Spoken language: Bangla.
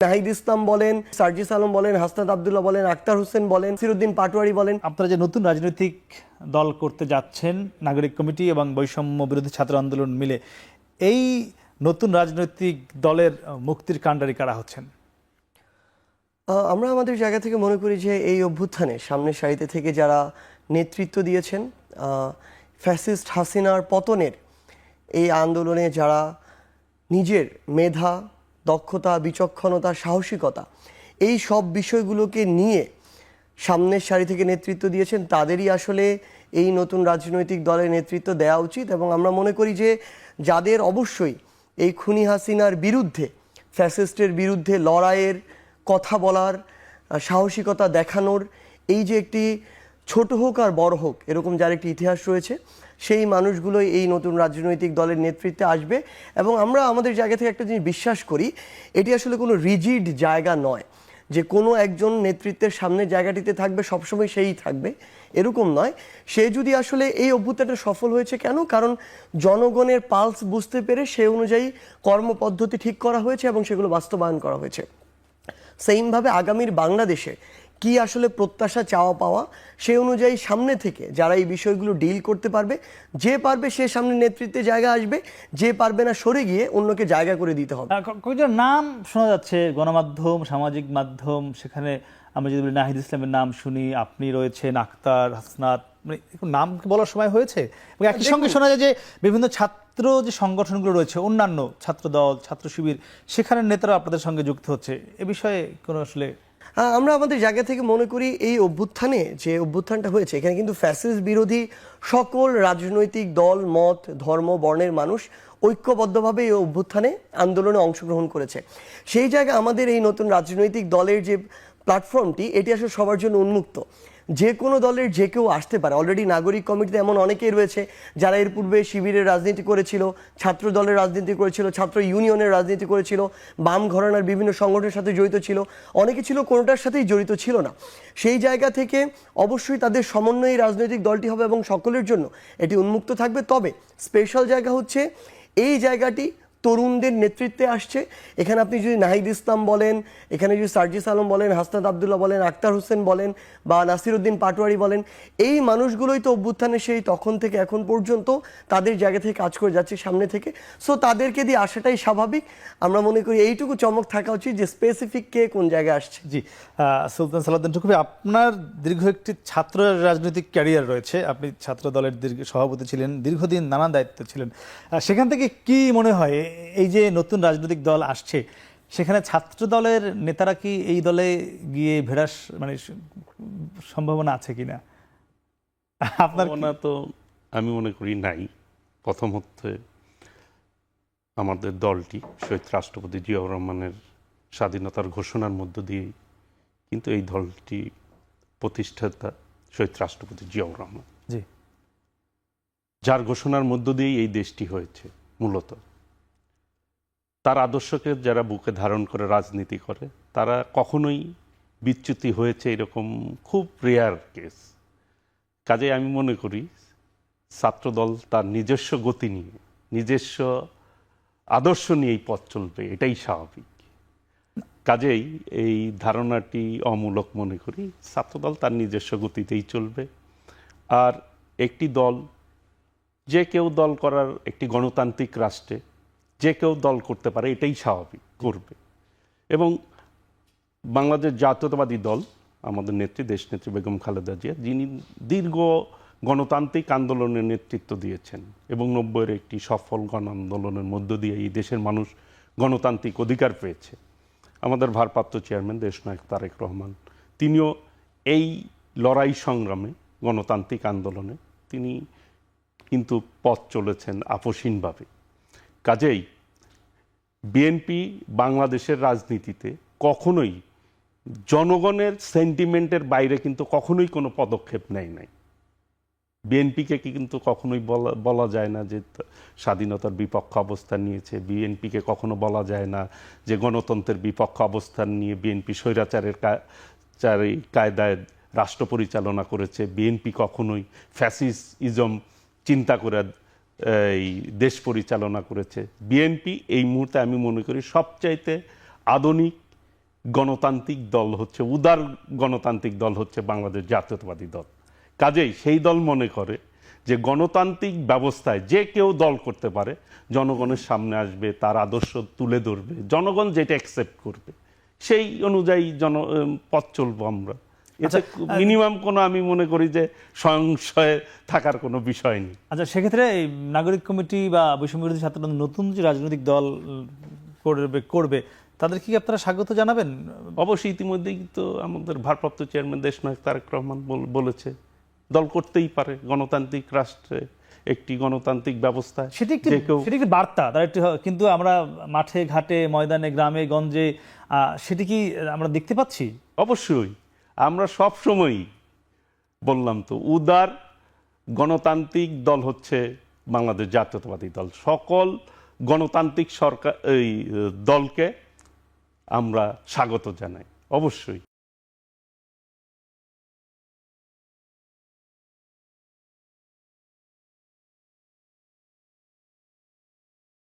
নাহিদ ইসলাম বলেন, সার্জিস আলম বলেন, হাসনাত আব্দুল্লাহ বলেন, আক্তার হোসেন বলেন, সিরুদ্দিন পাটোয়ারি বলেন। আপনারা যে নতুন রাজনৈতিক দল করতে যাচ্ছেন, নাগরিক কমিটি এবং বৈষম্য বিরোধী ছাত্র আন্দোলন মিলে, এই নতুন রাজনৈতিক দলের মুক্তির কাণ্ডারি কারা হচ্ছেন? আমরা আমাদের জায়গা থেকে মনে করি যে এই অভ্যুত্থানে সামনের সারিতে থেকে যারা নেতৃত্ব দিয়েছেন, ফ্যাসিস্ট হাসিনার পতনের এই আন্দোলনে যারা নিজের মেধা, দক্ষতা, বিচক্ষণতা, সাহসিকতা এই সব বিষয়গুলোকে নিয়ে সামনের সারি থেকে নেতৃত্ব দিয়েছেন, তাদেরই আসলে এই নতুন রাজনৈতিক দলের নেতৃত্ব দেওয়া উচিত। এবং আমরা মনে করি যে যাদের অবশ্যই এই খুনি হাসিনার বিরুদ্ধে, ফ্যাসিস্টের বিরুদ্ধে লড়াইয়ের কথা বলার, সাহসিকতা দেখানোর, এই যে একটি ছোট হোক আর বড় হোক এরকম যার একটি ইতিহাস রয়েছে, সেই মানুষগুলোই এই নতুন রাজনৈতিক দলের নেতৃত্বে আসবে। এবং আমরা আমাদের জায়গা থেকে একটা জিনিস বিশ্বাস করি, এটি আসলে কোনো রিজিড জায়গা নয় যে কোনো একজন নেতৃত্বের সামনে জায়গাটিতে থাকবে সবসময় সেই থাকবে, এরকম নয়। সে যদি আসলে এই অভ্যুত্থানটা সফল হয়েছে কেন, কারণ জনগণের পালস বুঝতে পেরে সে অনুযায়ী কর্মপদ্ধতি ঠিক করা হয়েছে এবং সেগুলো বাস্তবায়ন করা হয়েছে। সেইমভাবে আগামীর বাংলাদেশে কি আসলে প্রত্যাশা, চাওয়া পাওয়া, সেই অনুযায়ী সামনে থেকে যারা এই বিষয়গুলো ডিল করতে পারবে, যে পারবে সে সামনে নেতৃত্বে জায়গা আসবে, যে পারবে না সরে গিয়ে অন্যকে জায়গা করে দিতে হবে। কয়েকজন নাম শোনা যাচ্ছে গণমাধ্যম, সামাজিক মাধ্যম, সেখানে আমরা যদি বলি নাহিদ ইসলামের নাম শুনি, আপনি রয়েছেন, আক্তার, হাসনাত, মানে নাম বলার সময় হয়েছে। এবং একই সঙ্গে শোনা যায় যে বিভিন্ন ছাত্র যে সংগঠনগুলো রয়েছে, অন্যান্য ছাত্র দল, ছাত্র শিবির, সেখানের নেতারা আপনাদের সঙ্গে যুক্ত হচ্ছে, এ বিষয়ে কোনো আসলে? আমরা আমাদের জায়গা থেকে মনে করি এই অভ্যুত্থানে যে অভ্যুত্থানটা হয়েছে, এখানে কিন্তু ফ্যাসিস্ট বিরোধী সকল রাজনৈতিক দল, মত, ধর্ম, বর্ণের মানুষ ঐক্যবদ্ধভাবে এই অভ্যুত্থানে আন্দোলনে অংশগ্রহণ করেছে। সেই জায়গায় আমাদের এই নতুন রাজনৈতিক দলের যে প্ল্যাটফর্মটি, এটি আসলে সবার জন্য উন্মুক্ত। যে কোনো দলের যে কেউ আসতে পারে। অলরেডি নাগরিক কমিটিতে এমন অনেকেই রয়েছে যারা এর পূর্বে শিবিরের রাজনীতি করেছিল, ছাত্র দলের রাজনীতি করেছিল, ছাত্র ইউনিয়নের রাজনীতি করেছিল, বাম ঘরানার বিভিন্ন সংগঠনের সাথে জড়িত ছিল, অনেকে ছিল কোনোটার সাথেই জড়িত ছিল না। সেই জায়গা থেকে অবশ্যই তাদের সমন্বয়ে রাজনৈতিক দলটি হবে এবং সকলের জন্য এটি উন্মুক্ত থাকবে। তবে স্পেশাল জায়গা হচ্ছে এই জায়গাটি তরুণদের নেতৃত্বে আসছে। এখানে আপনি যদি নাহিদ ইসলাম বলেন, এখানে যদি সার্জিস আলম বলেন, হাসনাত আব্দুল্লাহ বলেন, আক্তার হোসেন বলেন, বা নাসিরুদ্দিন পাটোয়ারি বলেন, এই মানুষগুলোই তো অভ্যুত্থানে সেই তখন থেকে এখন পর্যন্ত তাদের জায়গা থেকে কাজ করে যাচ্ছে সামনে থেকে। সো তাদেরকে দিয়ে আসাটাই স্বাভাবিক। আমরা মনে করি এইটুকু চমক থাকা উচিত যে স্পেসিফিক কে কোন জায়গায় আসছে। জি, সুলতান সালাউদ্দিন টুকু, আপনার দীর্ঘ একটি ছাত্র রাজনৈতিক ক্যারিয়ার রয়েছে, আপনি ছাত্র দলের সভাপতি ছিলেন, দীর্ঘদিন নানা দায়িত্ব ছিলেন। সেখান থেকে কি মনে হয় এই যে নতুন রাজনৈতিক দল আসছে, সেখানে ছাত্র দলের নেতারা কি এই দলে গিয়ে ভেড়াস মানে সম্ভাবনা আছে কিনা? আপনার তো আমি মনে করি নাই। প্রথম হচ্ছে আমাদের দলটি শহীদ রাষ্ট্রপতি জিয়াউর রহমানের স্বাধীনতার ঘোষণার মধ্য দিয়েই কিন্তু এই দলটি প্রতিষ্ঠাতা শহীদ রাষ্ট্রপতি জিয়াউর রহমান, জি, যার ঘোষণার মধ্য দিয়েই এই দেশটি হয়েছে। মূলত তার আদর্শকে যারা বুকে ধারণ করে রাজনীতি করে, তারা কখনোই বিচ্যুতি হয়েছে এরকম খুব রেয়ার কেস। কাজে আমি মনে করি ছাত্রদল তার নিজস্ব গতি নিয়ে, নিজস্ব আদর্শ নিয়ে এই পথ চলবে, এটাই স্বাভাবিক। কাজেই এই ধারণাটি অমূলক মনে করি। ছাত্রদল তার নিজস্ব গতিতেই চলবে। আর একটি দল, যে কেউ দল করার, একটি গণতান্ত্রিক রাষ্ট্রে যে কেউ দল করতে পারে, এটাই স্বাভাবিক, করবে। এবং বাংলাদেশ জাতীয়তাবাদী দল, আমাদের নেত্রী, দেশনেত্রী বেগম খালেদা জিয়া, যিনি দীর্ঘ গণতান্ত্রিক আন্দোলনের নেতৃত্ব দিয়েছেন এবং 90-এর একটি সফল গণ আন্দোলনের মধ্য দিয়ে এই দেশের মানুষ গণতান্ত্রিক অধিকার পেয়েছে। আমাদের ভারপ্রাপ্ত চেয়ারম্যান দেশনায়ক তারেক রহমান, তিনিও এই লড়াই সংগ্রামে, গণতান্ত্রিক আন্দোলনে তিনি কিন্তু পথ চলেছেন আপসীনভাবে। কাজেই বিএনপি বাংলাদেশের রাজনীতিতে কখনোই জনগণের সেন্টিমেন্টের বাইরে কিন্তু কখনোই কোনো পদক্ষেপ নেয় নাই। বিএনপিকে কিন্তু কখনোই বলা যায় না যে স্বাধীনতার বিপক্ষ অবস্থান নিয়েছে। বিএনপিকে কখনো বলা যায় না যে গণতন্ত্রের বিপক্ষ অবস্থান নিয়ে বিএনপি স্বৈরাচারের কায়দায় রাষ্ট্র পরিচালনা করেছে। বিএনপি কখনোই ফ্যাসিজম চিন্তা করে এই দেশ পরিচালনা করেছে। বিএনপি এই মুহূর্তে আমি মনে করি সবচাইতে আধুনিক গণতান্ত্রিক দল হচ্ছে, উদার গণতান্ত্রিক দল হচ্ছে বাংলাদেশ জাতীয়তাবাদী দল। কাজেই সেই দল মনে করে যে গণতান্ত্রিক ব্যবস্থায় যে কেউ দল করতে পারে, জনগণের সামনে আসবে, তার আদর্শ তুলে ধরবে, জনগণ যেটা অ্যাকসেপ্ট করবে সেই অনুযায়ী পথ চলবো আমরা। এটা মিনিমাম কোনো, আমি মনে করি যে সংশয়ে থাকার কোনো বিষয় নেই। আচ্ছা, সেক্ষেত্রে এই নাগরিক কমিটি বা বৈষম্য বিরোধী ছাত্র নতুন যে রাজনৈতিক দল করবে তাদের কি আপনারা স্বাগত জানাবেন? অবশ্যই, ইতিমধ্যেই তো আমাদের ভারপ্রাপ্ত চেয়ারম্যান দেশনায়ক তারেক রহমান বলেছে দল করতেই পারে গণতান্ত্রিক রাষ্ট্রে, একটি গণতান্ত্রিক ব্যবস্থায়। সেটি একটি বার্তা তার একটি, কিন্তু আমরা মাঠে ঘাটে ময়দানে গ্রামে গঞ্জে সেটি কি আমরা দেখতে পাচ্ছি? অবশ্যই, আমরা সব সময়ই বললাম তো, উদার গণতান্ত্রিক দল হচ্ছে বাংলাদেশ জাতীয়তাবাদী দল। সকল গণতান্ত্রিক সরকার এই দলকে আমরা স্বাগত জানাই অবশ্যই।